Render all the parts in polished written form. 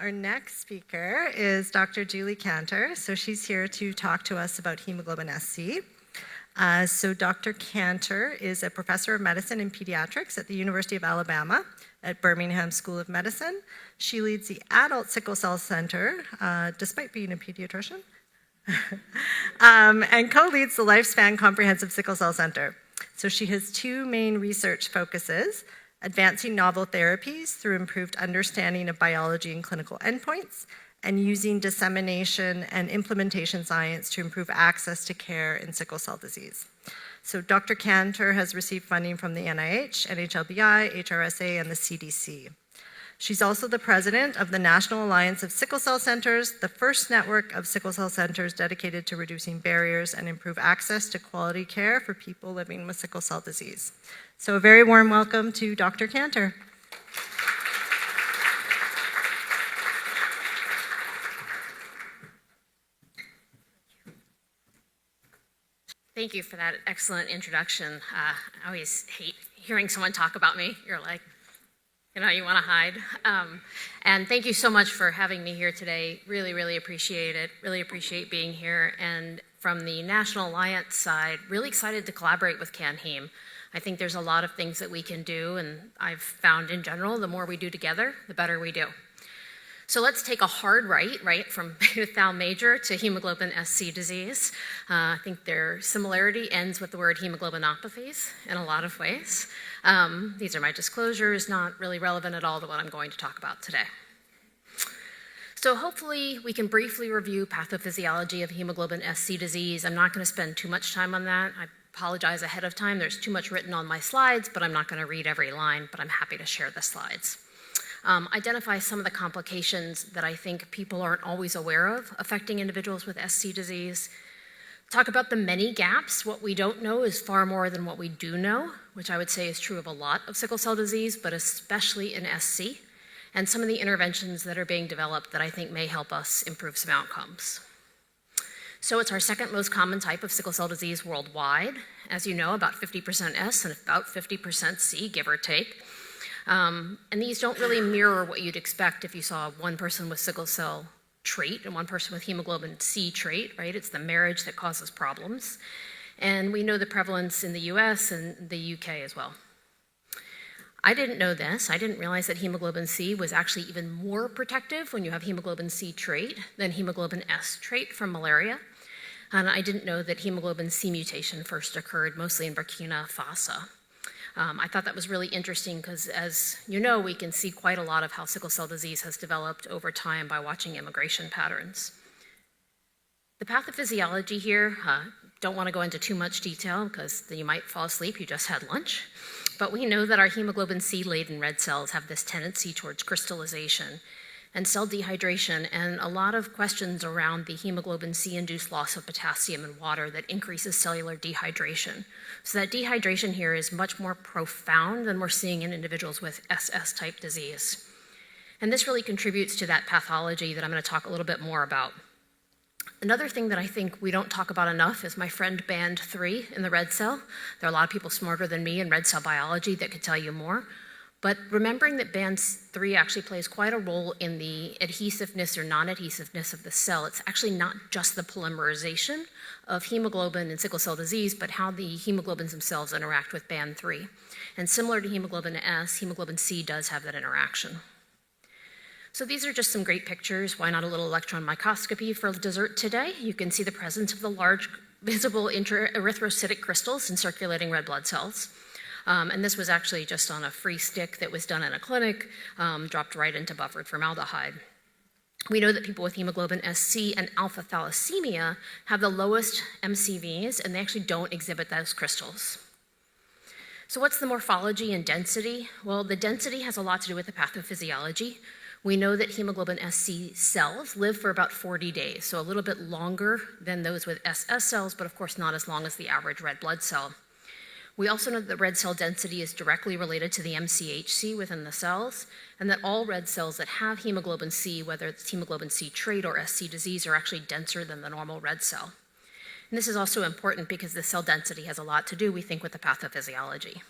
Our next speaker is Dr. Julie Kanter. So she's here to talk to us about hemoglobin SC. So Dr. Kanter is a professor of medicine and pediatrics at the University of Alabama at Birmingham School of Medicine. She leads the Adult Sickle Cell Center, despite being a pediatrician, and co-leads the Lifespan Comprehensive Sickle Cell Center. So she has two main research focuses: advancing novel therapies through improved understanding of biology and clinical endpoints, and using dissemination and implementation science to improve access to care in sickle cell disease. So Dr. Kanter has received funding from the NIH, NHLBI, HRSA, and the CDC. She's also the president of the National Alliance of Sickle Cell Centers, the first network of sickle cell centers dedicated to reducing barriers and improve access to quality care for people living with sickle cell disease. So a very warm welcome to Dr. Kanter. Thank you for that excellent introduction. I always hate hearing someone talk about me. You're like, you want to hide. And thank you so much for having me here today. Really, really appreciate it. Really appreciate being here. And from the National Alliance side, really excited to collaborate with CanHaem. I think there's a lot of things that we can do, and I've found in general, the more we do together, the better we do. So let's take a hard right from beta thal major to hemoglobin SC disease. I think their similarity ends with the word hemoglobinopathies in a lot of ways. These are my disclosures, not really relevant at all to what I'm going to talk about today. So hopefully we can briefly review pathophysiology of hemoglobin SC disease. I'm not going to spend too much time on that. I apologize ahead of time. There's too much written on my slides, but I'm not going to read every line, but I'm happy to share the slides. Identify some of the complications that I think people aren't always aware of affecting individuals with SC disease. Talk about the many gaps. What we don't know is far more than what we do know, which I would say is true of a lot of sickle cell disease, but especially in SC, and some of the interventions that are being developed that I think may help us improve some outcomes. So it's our second most common type of sickle cell disease worldwide. As you know, about 50% S and about 50% C, give or take. And these don't really mirror what you'd expect if you saw one person with sickle cell trait and one person with hemoglobin C trait, right? It's the marriage that causes problems. And we know the prevalence in the US and the UK as well. I didn't know this. I didn't realize that hemoglobin C was actually even more protective when you have hemoglobin C trait than hemoglobin S trait from malaria. And I didn't know that hemoglobin C mutation first occurred mostly in Burkina Faso. I thought that was really interesting because, as you know, we can see quite a lot of how sickle cell disease has developed over time by watching immigration patterns. The pathophysiology here, don't want to go into too much detail because then you might fall asleep, you just had lunch. But we know that our hemoglobin C-laden red cells have this tendency towards crystallization and cell dehydration, and a lot of questions around the hemoglobin C-induced loss of potassium in water that increases cellular dehydration. So that dehydration here is much more profound than we're seeing in individuals with SS-type disease. And this really contributes to that pathology that I'm going to talk a little bit more about. Another thing that I think we don't talk about enough is my friend band 3 in the red cell. There are a lot of people smarter than me in red cell biology that could tell you more. But remembering that band 3 actually plays quite a role in the adhesiveness or non-adhesiveness of the cell. It's actually not just the polymerization of hemoglobin in sickle cell disease, but how the hemoglobins themselves interact with band 3. And similar to hemoglobin S, hemoglobin C does have that interaction. So these are just some great pictures. Why not a little electron microscopy for dessert today? You can see the presence of the large visible erythrocytic crystals in circulating red blood cells. And this was actually just on a free stick that was done in a clinic, dropped right into buffered formaldehyde. We know that people with hemoglobin SC and alpha thalassemia have the lowest MCVs, and they actually don't exhibit those crystals. So what's the morphology and density? Well, the density has a lot to do with the pathophysiology. We know that hemoglobin SC cells live for about 40 days, so a little bit longer than those with SS cells, but of course not as long as the average red blood cell. We also know that the red cell density is directly related to the MCHC within the cells, and that all red cells that have hemoglobin C, whether it's hemoglobin C trait or SC disease, are actually denser than the normal red cell. And this is also important because the cell density has a lot to do, we think, with the pathophysiology.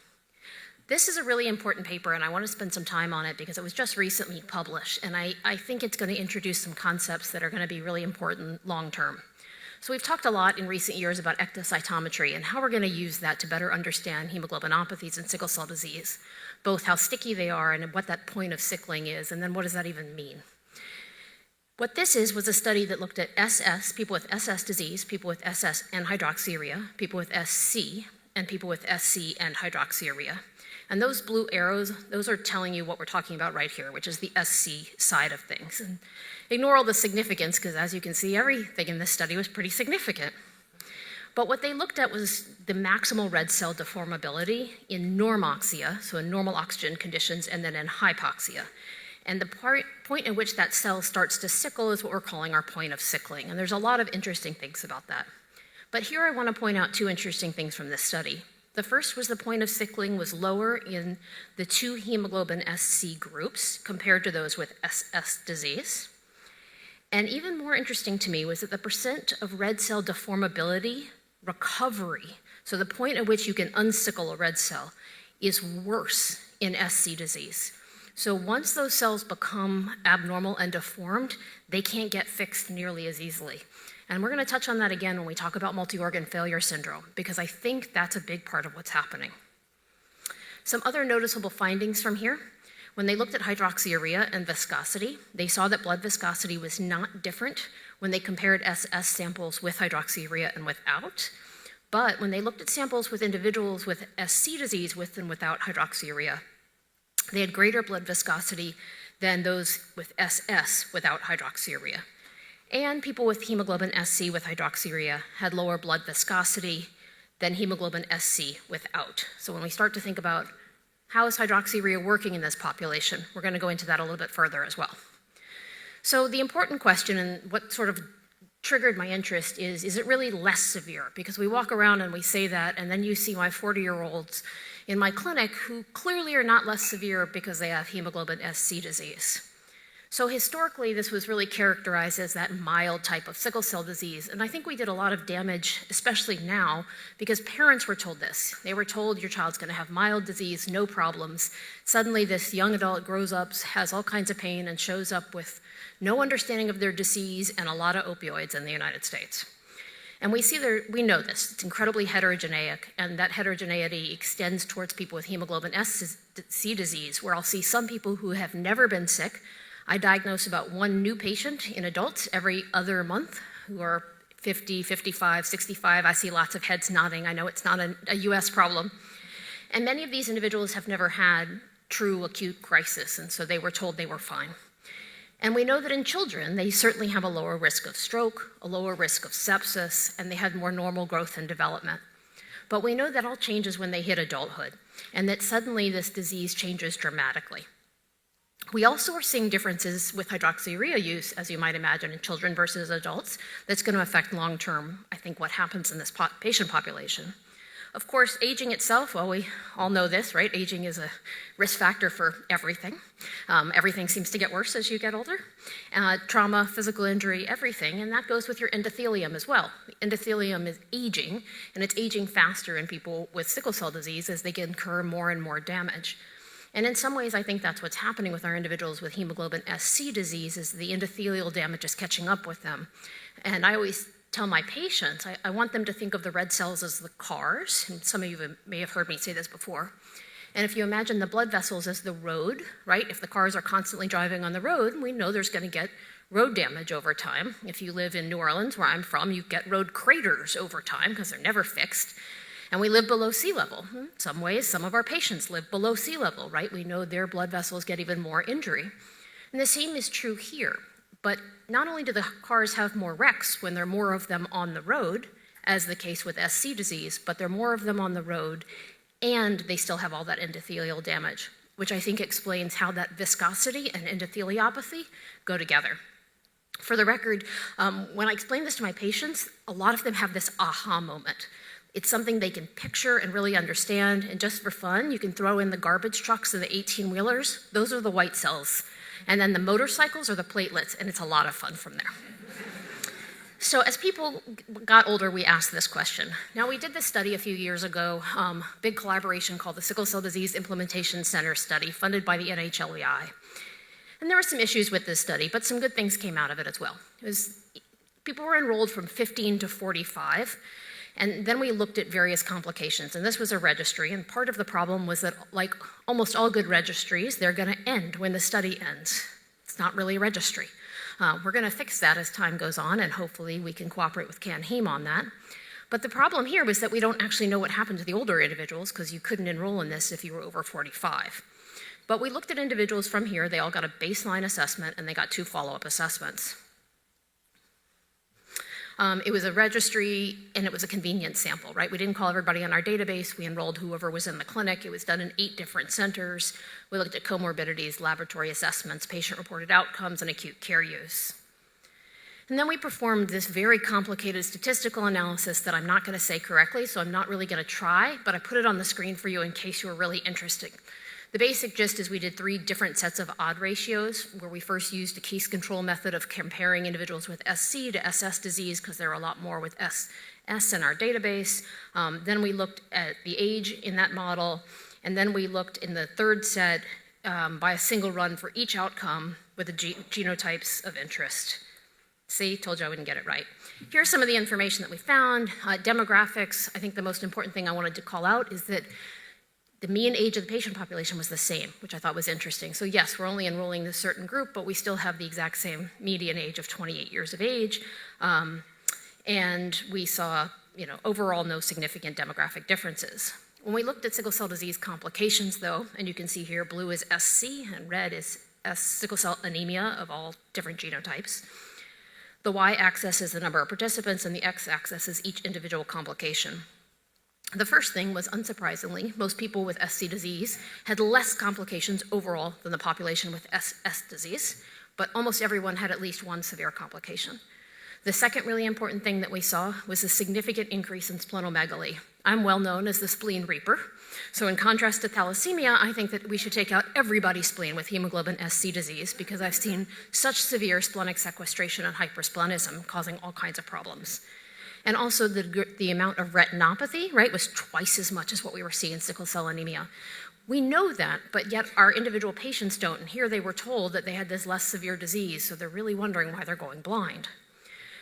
This is a really important paper, and I want to spend some time on it because it was just recently published, and I think it's going to introduce some concepts that are going to be really important long term. So we've talked a lot in recent years about ectocytometry and how we're going to use that to better understand hemoglobinopathies and sickle cell disease, both how sticky they are and what that point of sickling is, and then what does that even mean. What this was a study that looked at SS, people with SS disease, people with SS and hydroxyurea, people with SC, and people with SC and hydroxyurea. And those blue arrows, those are telling you what we're talking about right here, which is the SC side of things. And ignore all the significance, because as you can see, everything in this study was pretty significant. But what they looked at was the maximal red cell deformability in normoxia, so in normal oxygen conditions, and then in hypoxia. And the point at which that cell starts to sickle is what we're calling our point of sickling. And there's a lot of interesting things about that. But here I want to point out two interesting things from this study. The first was the point of sickling was lower in the two hemoglobin SC groups compared to those with SS disease. And even more interesting to me was that the percent of red cell deformability recovery, so the point at which you can unsickle a red cell, is worse in SC disease. So once those cells become abnormal and deformed, they can't get fixed nearly as easily. And we're going to touch on that again when we talk about multi-organ failure syndrome, because I think that's a big part of what's happening. Some other noticeable findings from here. When they looked at hydroxyurea and viscosity, they saw that blood viscosity was not different when they compared SS samples with hydroxyurea and without. But when they looked at samples with individuals with SC disease with and without hydroxyurea, they had greater blood viscosity than those with SS without hydroxyurea. And people with hemoglobin SC with hydroxyurea had lower blood viscosity than hemoglobin SC without. So when we start to think about how is hydroxyurea working in this population, we're going to go into that a little bit further as well. So the important question, and what sort of triggered my interest, is it really less severe? Because we walk around and we say that, and then you see my 40-year-olds in my clinic who clearly are not less severe because they have hemoglobin SC disease. So historically, this was really characterized as that mild type of sickle cell disease. And I think we did a lot of damage, especially now, because parents were told this. They were told your child's going to have mild disease, no problems. Suddenly, this young adult grows up, has all kinds of pain, and shows up with no understanding of their disease and a lot of opioids in the United States. And we know this. It's incredibly heterogeneous, and that heterogeneity extends towards people with hemoglobin SC disease, where I'll see some people who have never been sick. I diagnose about one new patient in adults every other month who are 50, 55, 65. I see lots of heads nodding. I know it's not a US problem. And many of these individuals have never had true acute crisis, and so they were told they were fine. And we know that in children, they certainly have a lower risk of stroke, a lower risk of sepsis, and they have more normal growth and development. But we know that all changes when they hit adulthood, and that suddenly this disease changes dramatically. We also are seeing differences with hydroxyurea use, as you might imagine, in children versus adults. That's going to affect long-term, I think, what happens in this patient population. Of course, aging itself, well, we all know this, right? Aging is a risk factor for everything. Everything seems to get worse as you get older. Trauma, physical injury, everything, and that goes with your endothelium as well. Endothelium is aging, and it's aging faster in people with sickle cell disease as they incur more and more damage. And in some ways, I think that's what's happening with our individuals with hemoglobin SC disease, is the endothelial damage is catching up with them. And I always tell my patients, I want them to think of the red cells as the cars, and some of you may have heard me say this before. And if you imagine the blood vessels as the road, right? If the cars are constantly driving on the road, we know there's going to get road damage over time. If you live in New Orleans, where I'm from, you get road craters over time because they're never fixed. And we live below sea level. In some ways, some of our patients live below sea level, right? We know their blood vessels get even more injury. And the same is true here. But not only do the cars have more wrecks when there are more of them on the road, as the case with SC disease, but there are more of them on the road, and they still have all that endothelial damage, which I think explains how that viscosity and endotheliopathy go together. For the record, when I explain this to my patients, a lot of them have this aha moment. It's something they can picture and really understand, and just for fun, you can throw in the garbage trucks and the 18-wheelers. Those are the white cells. And then the motorcycles are the platelets, and it's a lot of fun from there. So as people got older, we asked this question. Now, we did this study a few years ago, big collaboration called the Sickle Cell Disease Implementation Center Study, funded by the NHLBI. And there were some issues with this study, but some good things came out of it as well. People were enrolled from 15 to 45, and then we looked at various complications. And this was a registry, and part of the problem was that, like almost all good registries, they're going to end when the study ends. It's not really a registry. We're going to fix that as time goes on, and hopefully we can cooperate with CanHaem on that. But the problem here was that we don't actually know what happened to the older individuals, because you couldn't enroll in this if you were over 45. But we looked at individuals from here. They all got a baseline assessment, and they got 2 follow-up assessments. It was a registry, and it was a convenience sample, right? We didn't call everybody on our database. We enrolled whoever was in the clinic. It was done in 8 different centers. We looked at comorbidities, laboratory assessments, patient-reported outcomes, and acute care use. And then we performed this very complicated statistical analysis that I'm not going to say correctly, so I'm not really going to try, but I put it on the screen for you in case you were really interested. The basic gist is we did 3 different sets of odd ratios, where we first used a case control method of comparing individuals with SC to SS disease, because there are a lot more with SS in our database. Then we looked at the age in that model, and then we looked in the third set by a single run for each outcome with the genotypes of interest. See, told you I wouldn't get it right. Here's some of the information that we found. Demographics, I think the most important thing I wanted to call out is that the mean age of the patient population was the same, which I thought was interesting. So yes, we're only enrolling this certain group, but we still have the exact same median age of 28 years of age. And we saw, overall no significant demographic differences. When we looked at sickle cell disease complications, though, and you can see here blue is SC and red is sickle cell anemia of all different genotypes. The y-axis is the number of participants, and the x-axis is each individual complication. The first thing was, unsurprisingly, most people with SC disease had less complications overall than the population with SS disease, but almost everyone had at least one severe complication. The second really important thing that we saw was a significant increase in splenomegaly. I'm well known as the spleen reaper, so in contrast to thalassemia, I think that we should take out everybody's spleen with hemoglobin SC disease, because I've seen such severe splenic sequestration and hypersplenism causing all kinds of problems. And also the amount of retinopathy, right, was twice as much as what we were seeing in sickle cell anemia. We know that, but yet our individual patients don't. And here they were told that they had this less severe disease, so they're really wondering why they're going blind.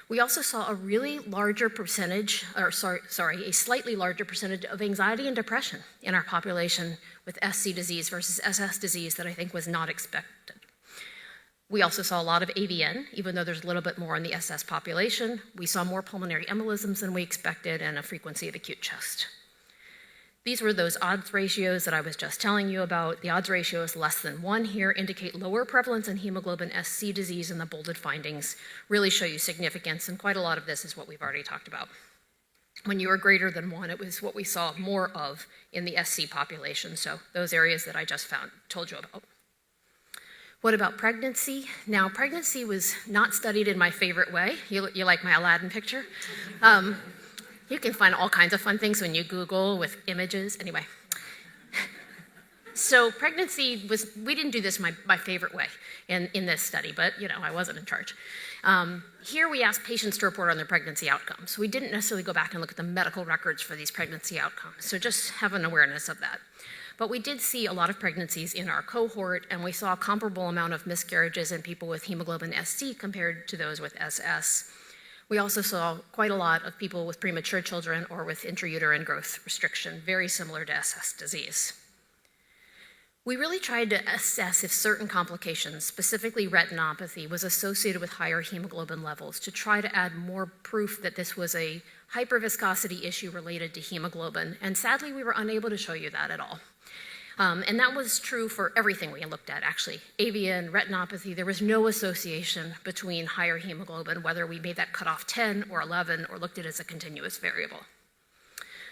We also saw a really larger percentage, a slightly larger percentage of anxiety and depression in our population with SC disease versus SS disease that I think was not expected. We also saw a lot of AVN, even though there's a little bit more in the SS population. We saw more pulmonary embolisms than we expected and a frequency of acute chest. These were those odds ratios that I was just telling you about. The odds ratios less than 1 here indicate lower prevalence in hemoglobin SC disease, and the bolded findings really show you significance, and quite a lot of this is what we've already talked about. When you were greater than 1, it was what we saw more of in the SC population, so those areas that I just told you about. What about pregnancy? Now, pregnancy was not studied in my favorite way. You like my Aladdin picture? You can find all kinds of fun things when you Google with images. Anyway. So pregnancy we didn't do this my favorite way in this study, but I wasn't in charge. Here we asked patients to report on their pregnancy outcomes. We didn't necessarily go back and look at the medical records for these pregnancy outcomes, so just have an awareness of that. But we did see a lot of pregnancies in our cohort, and we saw a comparable amount of miscarriages in people with hemoglobin SC compared to those with SS. We also saw quite a lot of people with premature children or with intrauterine growth restriction, very similar to SS disease. We really tried to assess if certain complications, specifically retinopathy, was associated with higher hemoglobin levels to try to add more proof that this was a hyperviscosity issue related to hemoglobin, and sadly we were unable to show you that at all. And that was true for everything we looked at, actually. AVN, retinopathy, there was no association between higher hemoglobin, whether we made that cutoff 10 or 11 or looked at it as a continuous variable.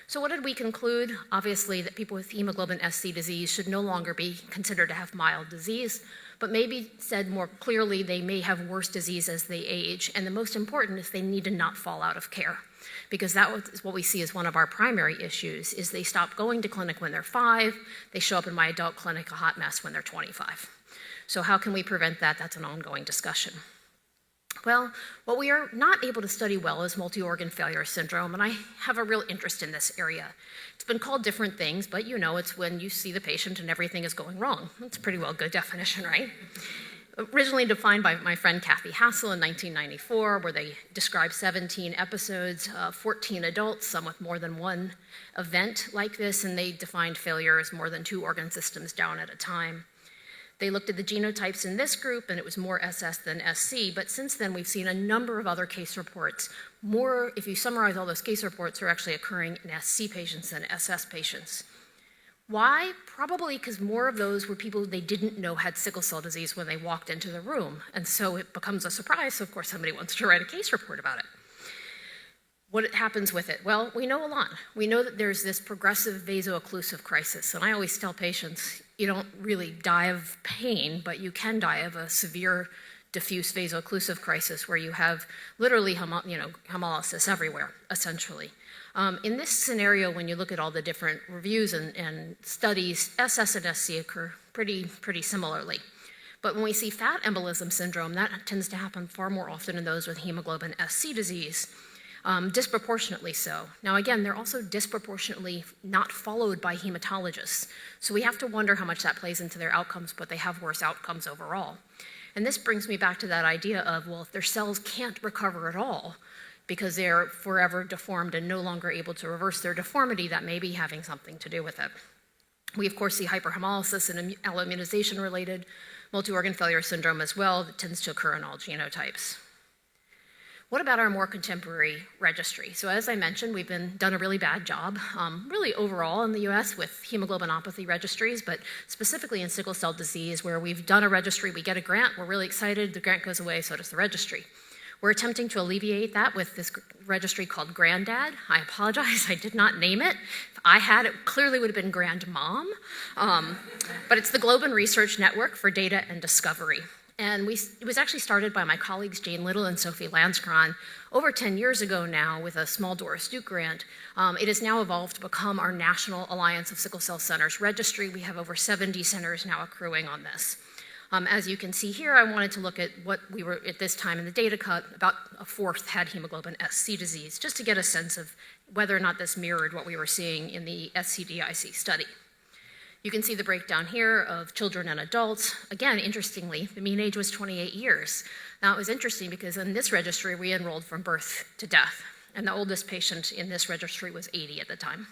So what did we conclude? Obviously that people with hemoglobin SC disease should no longer be considered to have mild disease, but maybe said more clearly they may have worse disease as they age, and the most important is they need to not fall out of care. Because that is what we see as one of our primary issues, is they stop going to clinic when they're 5, they show up in my adult clinic a hot mess when they're 25. So how can we prevent that? That's an ongoing discussion. Well, what we are not able to study well is multi-organ failure syndrome, and I have a real interest in this area. It's been called different things, but you know it's when you see the patient and everything is going wrong. That's a pretty well good definition, right? Originally defined by my friend Kathy Hassel in 1994, where they described 17 episodes, 14 adults, some with more than one event like this, and they defined failure as more than 2 organ systems down at a time. They looked at the genotypes in this group, and it was more SS than SC, but since then we've seen a number of other case reports. More, if you summarize all those case reports, are actually occurring in SC patients than SS patients. Why? Probably because more of those were people they didn't know had sickle cell disease when they walked into the room, and so it becomes a surprise, so of course somebody wants to write a case report about it. What happens with it? Well, we know a lot. We know that there's this progressive vaso-occlusive crisis, and I always tell patients, you don't really die of pain, but you can die of a severe diffuse vaso-occlusive crisis where you have literally hemolysis everywhere, essentially. In this scenario, when you look at all the different reviews and studies, SS and SC occur pretty similarly. But when we see fat embolism syndrome, that tends to happen far more often in those with hemoglobin SC disease. Disproportionately so. Now again, they're also disproportionately not followed by hematologists. So we have to wonder how much that plays into their outcomes, but they have worse outcomes overall. And this brings me back to that idea of, well, if their cells can't recover at all because they're forever deformed and no longer able to reverse their deformity, that may be having something to do with it. We of course see hyperhemolysis and alloimmunization-related multi-organ failure syndrome as well that tends to occur in all genotypes. What about our more contemporary registry? So as I mentioned, we've done a really bad job, really overall in the US with hemoglobinopathy registries, but specifically in sickle cell disease, where we've done a registry, we get a grant, we're really excited, the grant goes away, so does the registry. We're attempting to alleviate that with this registry called Granddad. I apologize, I did not name it. If I had, it clearly would have been Grandmom. But it's the Globin Research Network for Data and Discovery. And it was actually started by my colleagues Jane Little and Sophie Lanskron over 10 years ago now with a small Doris Duke grant. It has now evolved to become our National Alliance of Sickle Cell Centers registry. We have over 70 centers now accruing on this. As you can see here, I wanted to look at what we were at this time in the data cut, about a fourth had hemoglobin SC disease, just to get a sense of whether or not this mirrored what we were seeing in the SCDIC study. You can see the breakdown here of children and adults. Again, interestingly, the mean age was 28 years. Now, it was interesting because in this registry, we enrolled from birth to death, and the oldest patient in this registry was 80 at the time.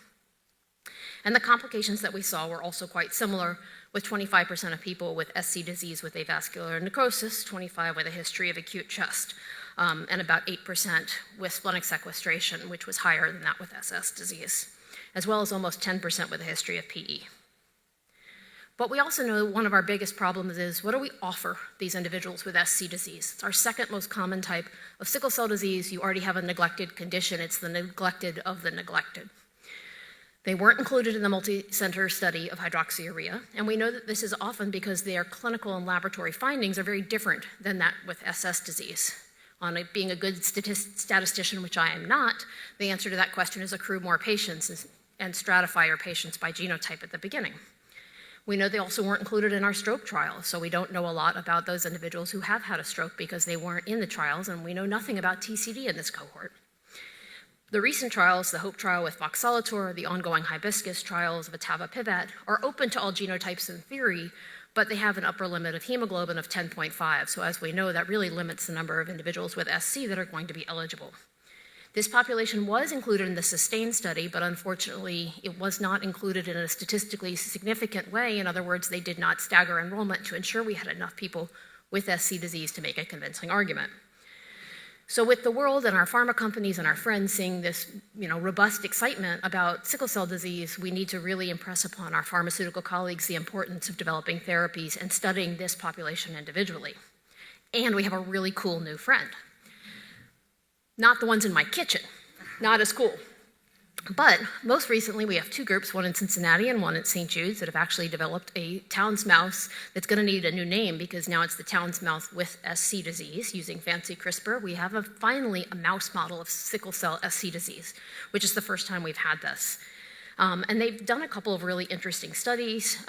And the complications that we saw were also quite similar, with 25% of people with SC disease with avascular necrosis, 25% with a history of acute chest, and about 8% with splenic sequestration, which was higher than that with SS disease, as well as almost 10% with a history of PE. But we also know one of our biggest problems is, what do we offer these individuals with SC disease? It's our second most common type of sickle cell disease. You already have a neglected condition. It's the neglected of the neglected. They weren't included in the multi-center study of hydroxyurea, and we know that this is often because their clinical and laboratory findings are very different than that with SS disease. On being a good statistician, which I am not, the answer to that question is accrue more patients and stratify your patients by genotype at the beginning. We know they also weren't included in our stroke trial, so we don't know a lot about those individuals who have had a stroke because they weren't in the trials, and we know nothing about TCD in this cohort. The recent trials, the HOPE trial with voxelotor, the ongoing HibSC trials of etavopivat, are open to all genotypes in theory, but they have an upper limit of hemoglobin of 10.5, so as we know, that really limits the number of individuals with SC that are going to be eligible. This population was included in the SUSTAIN study, but unfortunately, it was not included in a statistically significant way. In other words, they did not stagger enrollment to ensure we had enough people with SC disease to make a convincing argument. So with the world and our pharma companies and our friends seeing this, robust excitement about sickle cell disease, we need to really impress upon our pharmaceutical colleagues the importance of developing therapies and studying this population individually. And we have a really cool new friend. Not the ones in my kitchen, not as cool. But most recently, we have two groups, one in Cincinnati and one at St. Jude's, that have actually developed a Townes mouse that's going to need a new name because now it's the Townes mouse with SC disease using fancy CRISPR. We have finally a mouse model of sickle cell SC disease, which is the first time we've had this. And they've done a couple of really interesting studies,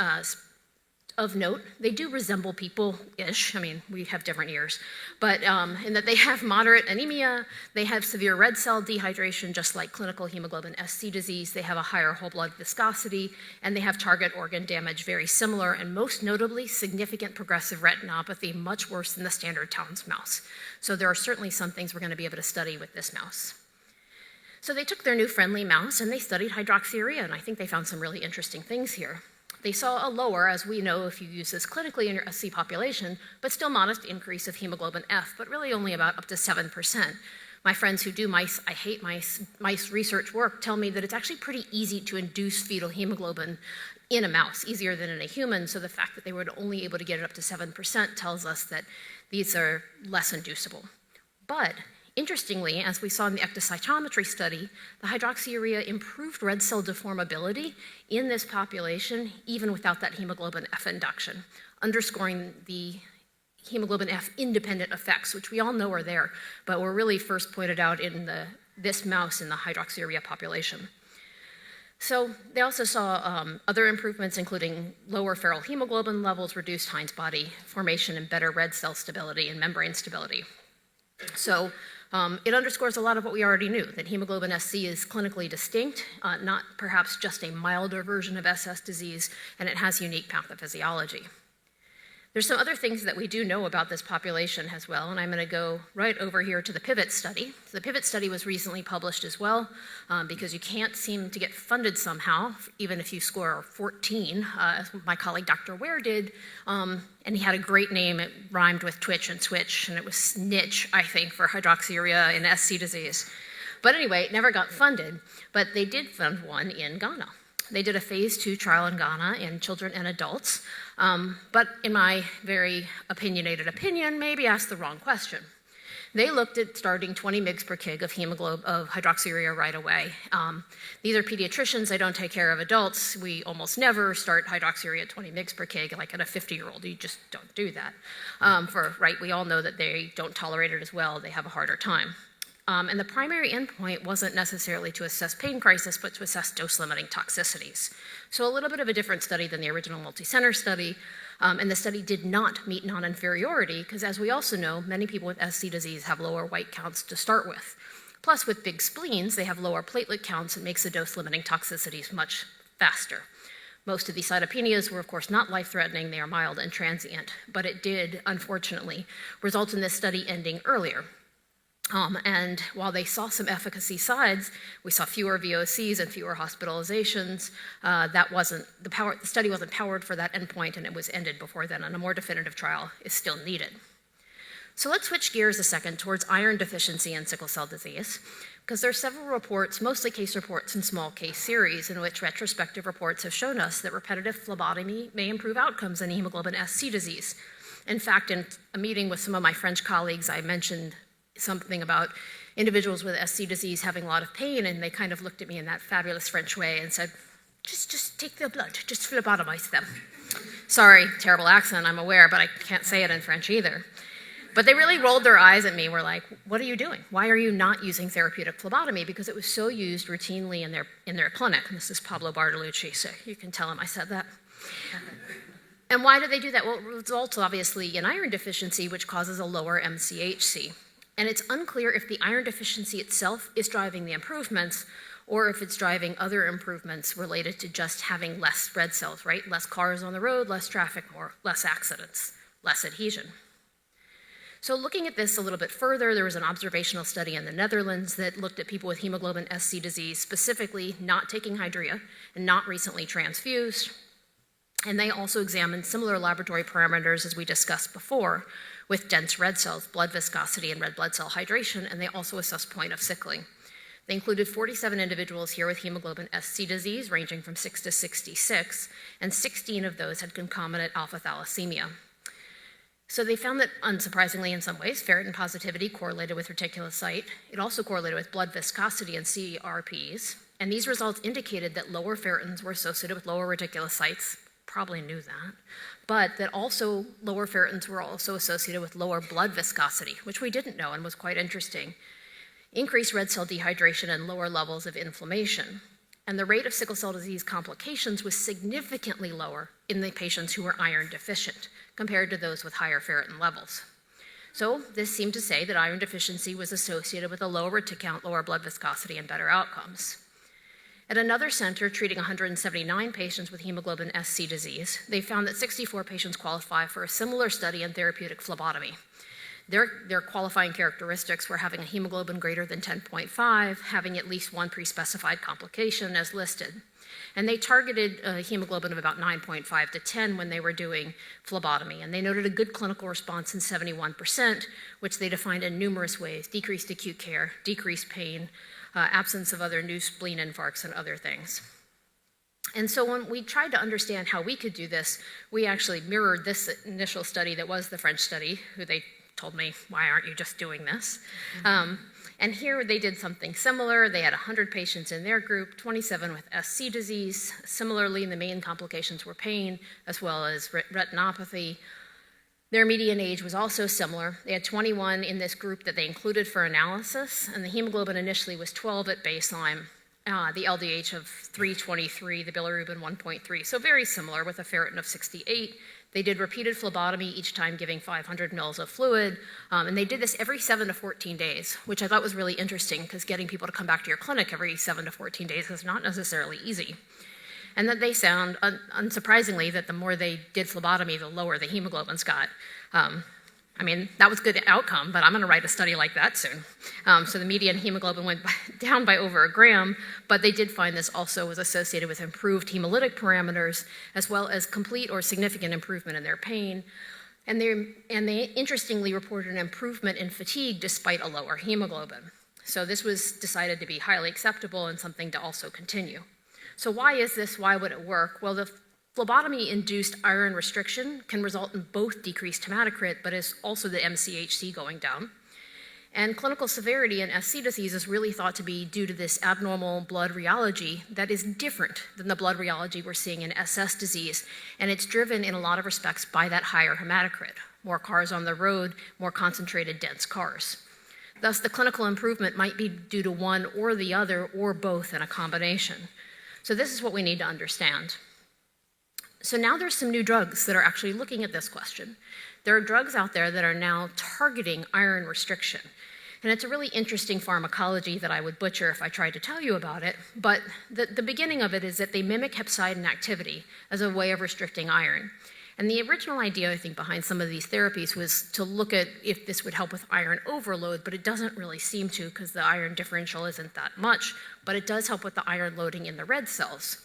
of note, they do resemble people-ish. I mean, we have different ears. But in that they have moderate anemia, they have severe red cell dehydration, just like clinical hemoglobin SC disease. They have a higher whole blood viscosity, and they have target organ damage very similar, and most notably, significant progressive retinopathy, much worse than the standard Townes mouse. So there are certainly some things we're going to be able to study with this mouse. So they took their new friendly mouse, and they studied hydroxyurea, and I think they found some really interesting things here. They saw a lower, as we know if you use this clinically in your SC population, but still modest increase of hemoglobin F, but really only about up to 7%. My friends who do mice research work tell me that it's actually pretty easy to induce fetal hemoglobin in a mouse, easier than in a human, so the fact that they were only able to get it up to 7% tells us that these are less inducible. But interestingly, as we saw in the ectocytometry study, the hydroxyurea improved red cell deformability in this population, even without that hemoglobin F induction, underscoring the hemoglobin F independent effects, which we all know are there, but were really first pointed out in this mouse in the hydroxyurea population. So they also saw other improvements, including lower feral hemoglobin levels, reduced Heinz body formation, and better red cell stability and membrane stability. So it underscores a lot of what we already knew, that hemoglobin SC is clinically distinct, not perhaps just a milder version of SS disease, and it has unique pathophysiology. There's some other things that we do know about this population as well, and I'm going to go right over here to the PIVOT study. So the PIVOT study was recently published as well, because you can't seem to get funded somehow, even if you score 14, as my colleague Dr. Ware did, and he had a great name. It rhymed with Twitch and Switch, and it was niche, I think, for hydroxyurea in SC disease. But anyway, it never got funded, but they did fund one in Ghana. They did a phase 2 trial in Ghana in children and adults, but in my very opinionated opinion, maybe asked the wrong question. They looked at starting 20 mg per kg of hydroxyurea right away. These are pediatricians, they don't take care of adults. We almost never start hydroxyurea at 20 mg per kg, like in a 50-year-old, you just don't do that. We all know that they don't tolerate it as well, they have a harder time. And the primary endpoint wasn't necessarily to assess pain crisis, but to assess dose-limiting toxicities. So a little bit of a different study than the original multi-center study, and the study did not meet non-inferiority, because as we also know, many people with SC disease have lower white counts to start with. Plus, with big spleens, they have lower platelet counts, and makes the dose-limiting toxicities much faster. Most of these cytopenias were, of course, not life-threatening, they are mild and transient, but it did, unfortunately, result in this study ending earlier. And while they saw some efficacy sides, we saw fewer VOCs and fewer hospitalizations. The study wasn't powered for that endpoint, and it was ended before then, and a more definitive trial is still needed. So let's switch gears a second towards iron deficiency in sickle cell disease, because there are several reports, mostly case reports and small case series, in which retrospective reports have shown us that repetitive phlebotomy may improve outcomes in hemoglobin SC disease. In fact, in a meeting with some of my French colleagues, I mentioned something about individuals with SC disease having a lot of pain, and they kind of looked at me in that fabulous French way and said, just take their blood, just phlebotomize them. Sorry, terrible accent, I'm aware, but I can't say it in French either. But they really rolled their eyes at me, were like, what are you doing? Why are you not using therapeutic phlebotomy? Because it was so used routinely in their clinic. And this is Pablo Bartolucci, so you can tell him I said that. And why do they do that? Well, it results obviously in iron deficiency, which causes a lower MCHC. And it's unclear if the iron deficiency itself is driving the improvements, or if it's driving other improvements related to just having less red cells, right? Less cars on the road, less traffic, less accidents, less adhesion. So looking at this a little bit further, there was an observational study in the Netherlands that looked at people with hemoglobin SC disease, specifically not taking Hydrea and not recently transfused. And they also examined similar laboratory parameters as we discussed before, with dense red cells, blood viscosity, and red blood cell hydration, and they also assessed point of sickling. They included 47 individuals here with hemoglobin SC disease, ranging from 6 to 66, and 16 of those had concomitant alpha thalassemia. So they found that, unsurprisingly in some ways, ferritin positivity correlated with reticulocyte. It also correlated with blood viscosity and CRPs, and these results indicated that lower ferritins were associated with lower reticulocytes. Probably knew that, but that also lower ferritins were also associated with lower blood viscosity, which we didn't know and was quite interesting. Increased red cell dehydration and lower levels of inflammation. And the rate of sickle cell disease complications was significantly lower in the patients who were iron deficient compared to those with higher ferritin levels. So this seemed to say that iron deficiency was associated with a lower retic count, lower blood viscosity, and better outcomes. At another center treating 179 patients with hemoglobin SC disease, they found that 64 patients qualify for a similar study in therapeutic phlebotomy. Their qualifying characteristics were having a hemoglobin greater than 10.5, having at least one pre-specified complication as listed. And they targeted a hemoglobin of about 9.5 to 10 when they were doing phlebotomy. And they noted a good clinical response in 71%, which they defined in numerous ways: decreased acute care, decreased pain, absence of other new spleen infarcts, and other things. And so when we tried to understand how we could do this, we actually mirrored this initial study that was the French study, who they told me, why aren't you just doing this? And here they did something similar. They had 100 patients in their group, 27 with SC disease. Similarly, the main complications were pain, as well as retinopathy. Their median age was also similar. They had 21 in this group that they included for analysis, and the hemoglobin initially was 12 at baseline, the LDH of 323, the bilirubin 1.3, so very similar with a ferritin of 68. They did repeated phlebotomy, each time giving 500 mils of fluid, and they did this every 7 to 14 days, which I thought was really interesting, because getting people to come back to your clinic every 7 to 14 days is not necessarily easy. And that they found, unsurprisingly, that the more they did phlebotomy, the lower the hemoglobins got. I mean, that was a good outcome, but I'm going to write a study like that soon. So the median hemoglobin went down by over a gram, but they did find this also was associated with improved hemolytic parameters, as well as complete or significant improvement in their pain. And they interestingly reported an improvement in fatigue despite a lower hemoglobin. So this was decided to be highly acceptable and something to also continue. So why is this? Why would it work? Well, the phlebotomy-induced iron restriction can result in both decreased hematocrit, but is also the MCHC going down. And clinical severity in SC disease is really thought to be due to this abnormal blood rheology that is different than the blood rheology we're seeing in SS disease, and it's driven in a lot of respects by that higher hematocrit. More cars on the road, more concentrated, dense cars. Thus, the clinical improvement might be due to one or the other, or both in a combination. So this is what we need to understand. So now there's some new drugs that are actually looking at this question. There are drugs out there that are now targeting iron restriction. And it's a really interesting pharmacology that I would butcher if I tried to tell you about it. But the beginning of it is that they mimic hepcidin activity as a way of restricting iron. And the original idea, I think, behind some of these therapies was to look at if this would help with iron overload, but it doesn't really seem to, because the iron differential isn't that much, but it does help with the iron loading in the red cells.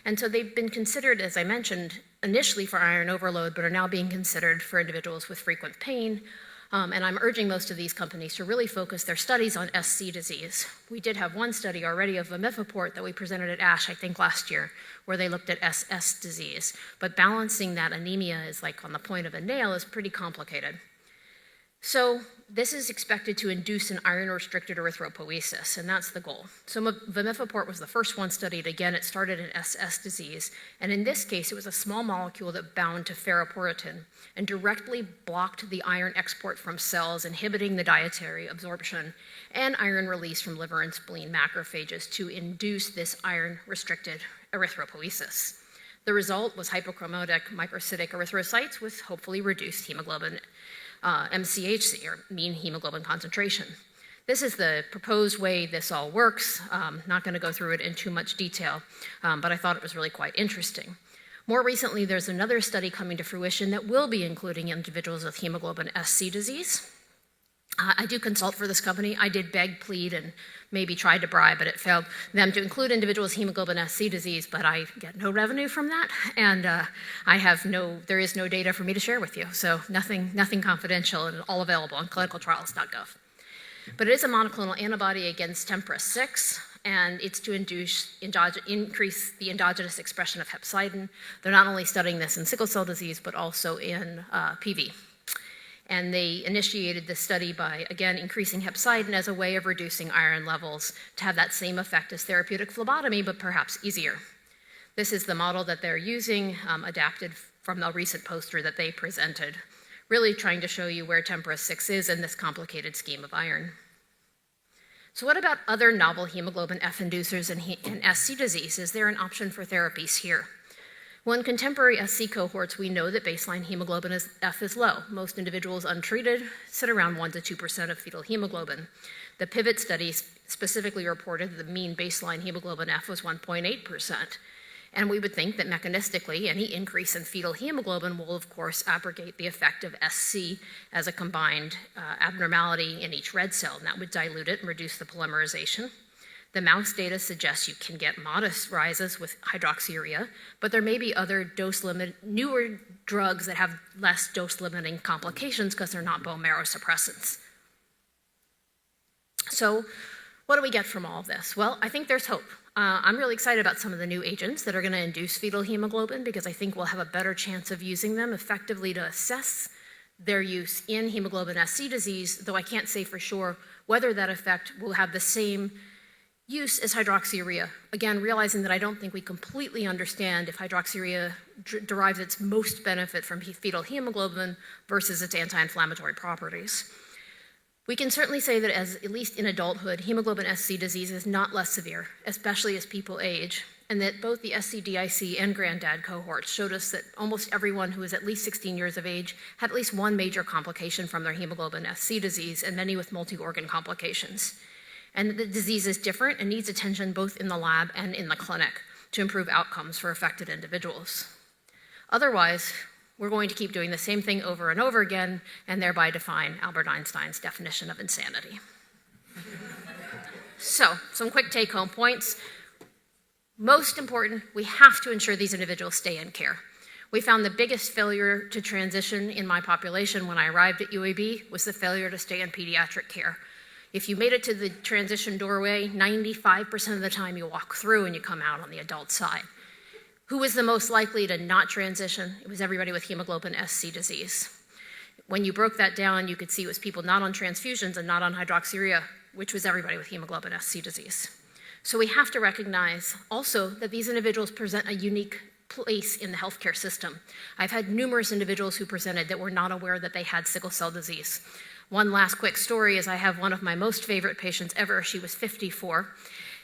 And so they've been considered, as I mentioned, initially for iron overload, but are now being considered for individuals with frequent pain. And I'm urging most of these companies to really focus their studies on SC disease. We did have one study already of vamifeport that we presented at ASH, I think last year, where they looked at SS disease. But balancing that anemia is like on the point of a nail is pretty complicated. So this is expected to induce an iron-restricted erythropoiesis, and that's the goal. So vamifeport was the first one studied. Again, it started in SS disease, and in this case, it was a small molecule that bound to ferroporitin and directly blocked the iron export from cells, inhibiting the dietary absorption and iron release from liver and spleen macrophages to induce this iron-restricted erythropoiesis. The result was hypochromatic microcytic erythrocytes with hopefully reduced hemoglobin MCHC, or mean hemoglobin concentration. This is the proposed way this all works. Not going to go through it in too much detail, but I thought it was really quite interesting. More recently, there's another study coming to fruition that will be including individuals with hemoglobin SC disease. I do consult for this company. I did beg, plead, and maybe tried to bribe, but it failed them to include individuals with hemoglobin SC disease, but I get no revenue from that, and there is no data for me to share with you, so nothing confidential and all available on clinicaltrials.gov. But it is a monoclonal antibody against TMPRSS6, and it's to increase the endogenous expression of hepcidin. They're not only studying this in sickle cell disease, but also in PV. And they initiated this study by, again, increasing hepcidin as a way of reducing iron levels to have that same effect as therapeutic phlebotomy, but perhaps easier. This is the model that they're using, adapted from the recent poster that they presented, really trying to show you where TMPRSS6 is in this complicated scheme of iron. So what about other novel hemoglobin F inducers in SC disease? Is there an option for therapies here? Well, in contemporary SC cohorts, we know that baseline hemoglobin F is low. Most individuals untreated sit around 1 to 2% of fetal hemoglobin. The PIVOT study specifically reported that the mean baseline hemoglobin F was 1.8%. And we would think that mechanistically, any increase in fetal hemoglobin will, of course, abrogate the effect of SC as a combined abnormality in each red cell, and that would dilute it and reduce the polymerization. The mouse data suggests you can get modest rises with hydroxyurea, but there may be other newer drugs that have less dose-limiting complications because they're not bone marrow suppressants. So what do we get from all of this? Well, I think there's hope. I'm really excited about some of the new agents that are going to induce fetal hemoglobin because I think we'll have a better chance of using them effectively to assess their use in hemoglobin SC disease, though I can't say for sure whether that effect will have the same use as hydroxyurea. Again, realizing that I don't think we completely understand if hydroxyurea derives its most benefit from fetal hemoglobin versus its anti-inflammatory properties. We can certainly say that at least in adulthood, hemoglobin SC disease is not less severe, especially as people age, and that both the SC-DIC and granddad cohorts showed us that almost everyone who is at least 16 years of age had at least one major complication from their hemoglobin SC disease, and many with multi-organ complications. And the disease is different and needs attention both in the lab and in the clinic to improve outcomes for affected individuals. Otherwise, we're going to keep doing the same thing over and over again and thereby define Albert Einstein's definition of insanity. So, some quick take-home points. Most important, we have to ensure these individuals stay in care. We found the biggest failure to transition in my population when I arrived at UAB was the failure to stay in pediatric care. If you made it to the transition doorway, 95% of the time you walk through and you come out on the adult side. Who was the most likely to not transition? It was everybody with hemoglobin SC disease. When you broke that down, you could see it was people not on transfusions and not on hydroxyurea, which was everybody with hemoglobin SC disease. So we have to recognize also that these individuals present a unique place in the healthcare system. I've had numerous individuals who presented that were not aware that they had sickle cell disease. One last quick story is I have one of my most favorite patients ever. She was 54.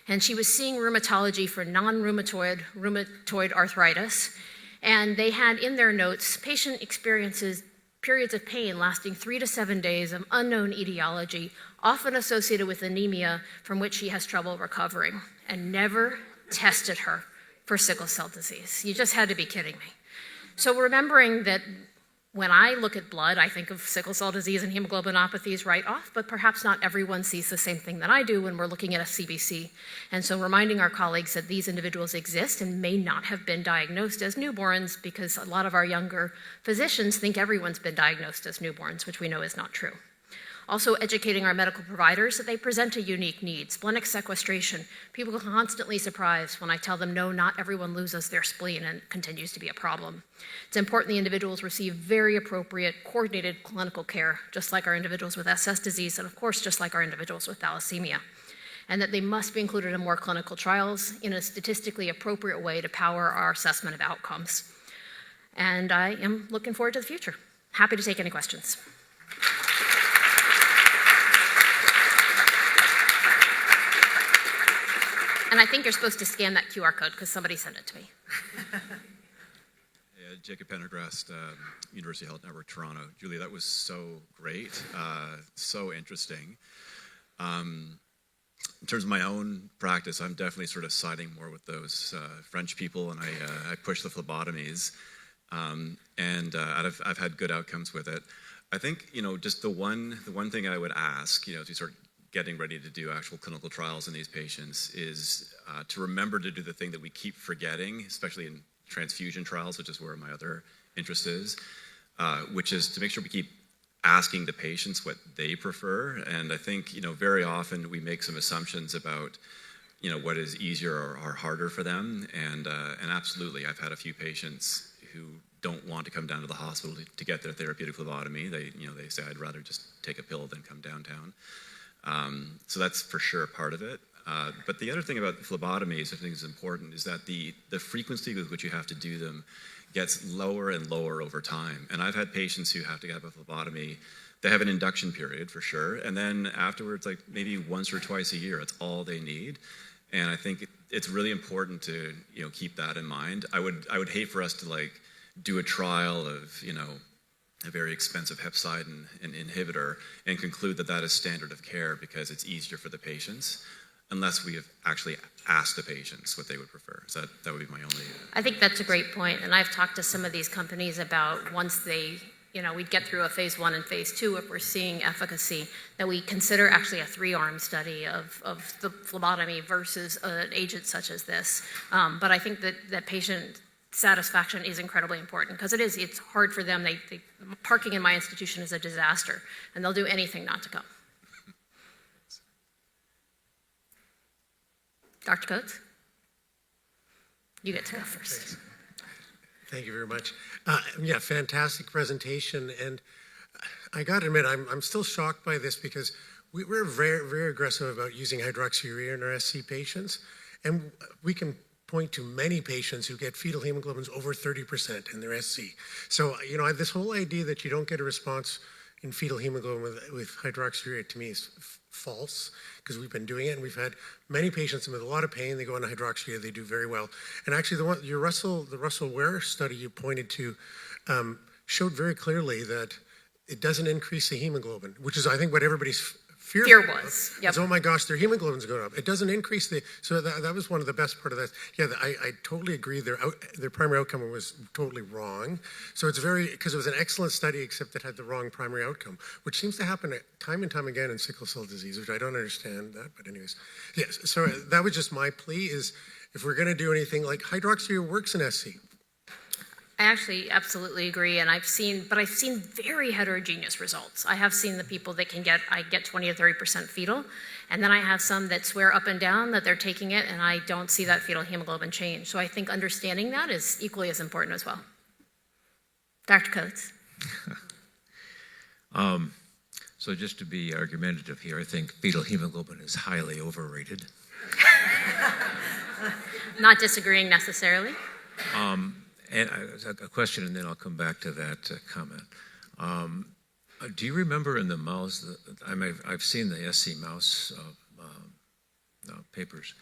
And she was seeing rheumatology for rheumatoid arthritis. And they had in their notes, patient experiences periods of pain lasting 3 to 7 days of unknown etiology, often associated with anemia from which she has trouble recovering, and never tested her for sickle cell disease. You just had to be kidding me. So remembering that when I look at blood, I think of sickle cell disease and hemoglobinopathies right off, but perhaps not everyone sees the same thing that I do when we're looking at a CBC. And so reminding our colleagues that these individuals exist and may not have been diagnosed as newborns because a lot of our younger physicians think everyone's been diagnosed as newborns, which we know is not true. Also educating our medical providers that they present a unique need. Splenic sequestration. People are constantly surprised when I tell them, no, not everyone loses their spleen and it continues to be a problem. It's important the individuals receive very appropriate, coordinated clinical care, just like our individuals with SS disease, and of course, just like our individuals with thalassemia. And that they must be included in more clinical trials in a statistically appropriate way to power our assessment of outcomes. And I am looking forward to the future. Happy to take any questions. And I think you're supposed to scan that QR code because somebody sent it to me. Jacob Pendergrast, University Health Network, Toronto. Julie, that was so great, so interesting. In terms of my own practice, I'm definitely sort of siding more with those French people, and I push the phlebotomies, and I've had good outcomes with it. I think, just the one thing I would ask, as we start getting ready to do actual clinical trials in these patients is to remember to do the thing that we keep forgetting, especially in transfusion trials, which is where my other interest is, which is to make sure we keep asking the patients what they prefer. And I think, very often we make some assumptions about, what is easier or harder for them. And absolutely, I've had a few patients who don't want to come down to the hospital to get their therapeutic phlebotomy. They say, I'd rather just take a pill than come downtown. So that's for sure part of it. But the other thing about phlebotomies, I think is important, is that the frequency with which you have to do them gets lower and lower over time. And I've had patients who have to have a phlebotomy. They have an induction period for sure, and then afterwards, like maybe once or twice a year, it's all they need. And I think it's really important to keep that in mind. I would hate for us to like do a trial of a very expensive hepcidin inhibitor and conclude that that is standard of care because it's easier for the patients, unless we have actually asked the patients what they would prefer. So that would be my only... I think that's a great point, and I've talked to some of these companies about once they, we'd get through a phase 1 and phase 2, if we're seeing efficacy, that we consider actually a 3-arm study of the phlebotomy versus an agent such as this. But I think that patient satisfaction is incredibly important because it's hard for them. Parking in my institution is a disaster, and they'll do anything not to come. Dr. Coates, you get to go first. Thanks. Thank you very much. Yeah, fantastic presentation. And I got to admit, I'm still shocked by this because we're very, very aggressive about using hydroxyurea in our SC patients. And we can point to many patients who get fetal hemoglobins over 30% in their SC. So, this whole idea that you don't get a response in fetal hemoglobin with hydroxyurea, to me, is false, because we've been doing it, and we've had many patients with a lot of pain. They go on hydroxyurea, they do very well. And actually, the Russell Ware study you pointed to showed very clearly that it doesn't increase the hemoglobin, which is, I think, what everybody's fear was. Yep. Oh my gosh, their hemoglobin's going up. It doesn't increase so that was one of the best part of that. Yeah, I totally agree. Their primary outcome was totally wrong. So it's because it was an excellent study, except it had the wrong primary outcome, which seems to happen time and time again in sickle cell disease, which I don't understand that. But anyways, yes. So that was just my plea: is if we're going to do anything, like hydroxyurea works in SC. I actually absolutely agree, and I've seen very heterogeneous results. I have seen the people that I get 20 to 30% fetal, and then I have some that swear up and down that they're taking it, and I don't see that fetal hemoglobin change. So I think understanding that is equally as important as well. Dr. Coates. So just to be argumentative here, I think fetal hemoglobin is highly overrated. Not disagreeing necessarily. And a question, and then I'll come back to that comment. Do you remember in the mouse, I've seen the SC mouse papers.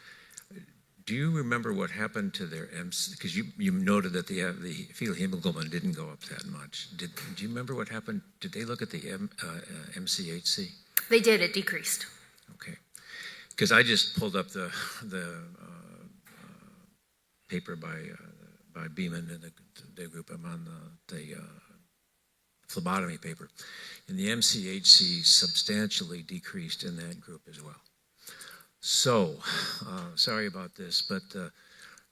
Do you remember what happened to their MC? Because you noted that the fetal hemoglobin didn't go up that much. Do you remember what happened? Did they look at the MCHC? They did. It decreased. Okay. Because I just pulled up the paper by Beeman and the group. I'm on the phlebotomy paper. And the MCHC substantially decreased in that group as well. So, sorry about this, but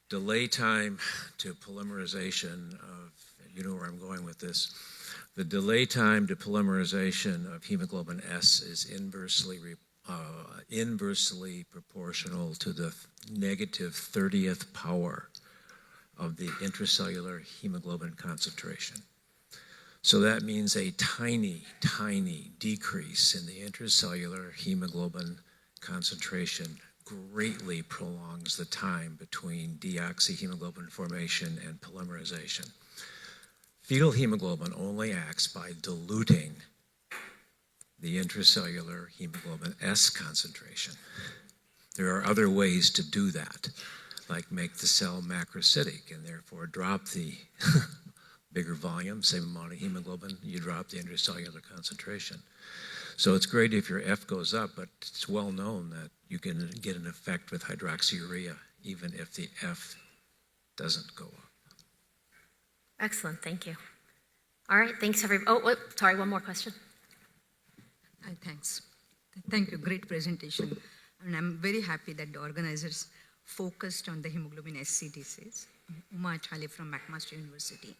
delay time to polymerization of, you know where I'm going with this, the delay time to polymerization of hemoglobin S is inversely proportional to the negative 30th power of the intracellular hemoglobin concentration. So that means a tiny, tiny decrease in the intracellular hemoglobin concentration greatly prolongs the time between deoxyhemoglobin formation and polymerization. Fetal hemoglobin only acts by diluting the intracellular hemoglobin S concentration. There are other ways to do that, like make the cell macrocytic and therefore drop the bigger volume, same amount of hemoglobin, you drop the intracellular concentration. So it's great if your F goes up, but it's well known that you can get an effect with hydroxyurea even if the F doesn't go up. Excellent, thank you. All right, thanks everybody. Sorry, one more question. Hi, thanks. Thank you, great presentation. And I'm very happy that the organizers focused on the hemoglobin SC disease. Uma Achale from McMaster University.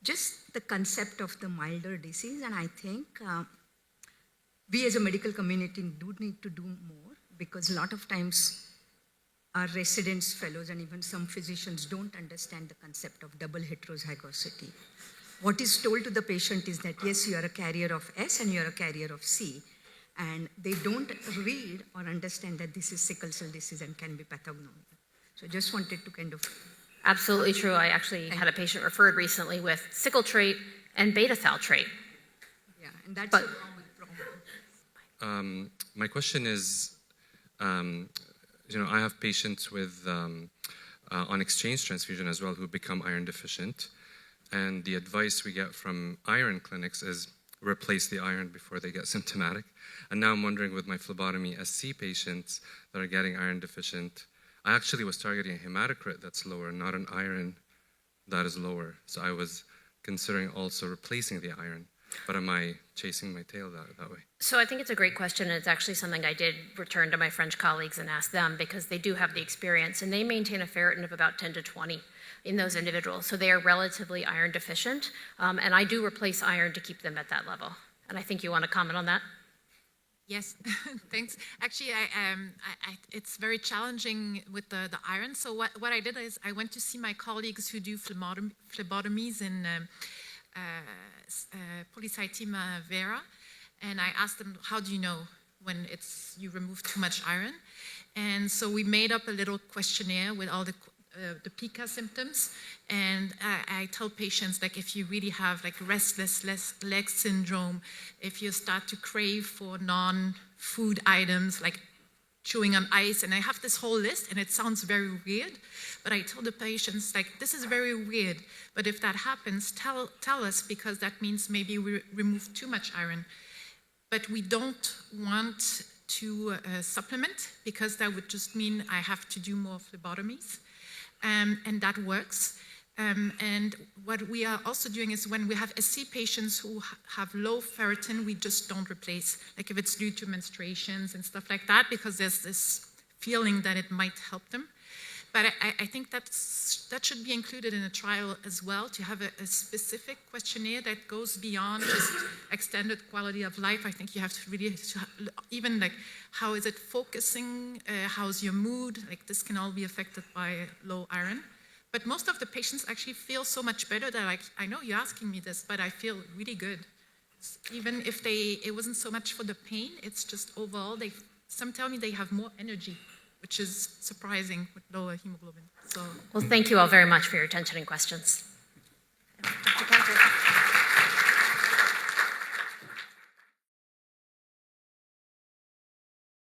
Just the concept of the milder disease, and I think we as a medical community do need to do more, because a lot of times our residents, fellows, and even some physicians don't understand the concept of double heterozygosity. What is told to the patient is that, yes, you are a carrier of S and you are a carrier of C. and they don't read or understand that this is sickle cell disease and can be pathognomonic. So just wanted to kind of... Absolutely true. I actually had a patient referred recently with sickle trait and beta thal trait. Yeah, and that's But- a common problem. My question is, I have patients with on exchange transfusion as well who become iron deficient, and the advice we get from iron clinics is replace the iron before they get symptomatic. And now I'm wondering with my phlebotomy SC patients that are getting iron deficient, I actually was targeting a hematocrit that's lower, not an iron that is lower. So I was considering also replacing the iron. But am I chasing my tail that way? So I think it's a great question, and it's actually something I did return to my French colleagues and ask them, because they do have the experience, and they maintain a ferritin of about 10 to 20 in those individuals. So they are relatively iron deficient, and I do replace iron to keep them at that level. And I think you want to comment on that? Yes, thanks. Actually, it's very challenging with the iron. So what I did is I went to see my colleagues who do phlebotomies in polycythemia vera, and I asked them, how do you know when you remove too much iron? And so we made up a little questionnaire with all the PICA symptoms, and I tell patients, like, if you really have like restless leg syndrome, if you start to crave for non-food items like chewing on ice, and I have this whole list, and it sounds very weird, but I tell the patients, like, this is very weird, but if that happens, tell us, because that means maybe we remove too much iron. But we don't want to supplement, because that would just mean I have to do more phlebotomies, and that works. And what we are also doing is when we have SC patients who have low ferritin, we just don't replace, like if it's due to menstruations and stuff like that, because there's this feeling that it might help them. But I think that should be included in a trial as well, to have a specific questionnaire that goes beyond just extended quality of life. I think you have to really, even like, how is it focusing, how's your mood, like this can all be affected by low iron. But most of the patients actually feel so much better that, like, I know you're asking me this, but I feel really good. Even if it wasn't so much for the pain, it's just overall, some tell me they have more energy, which is surprising with lower hemoglobin. So, Well, thank you all very much for your attention and questions.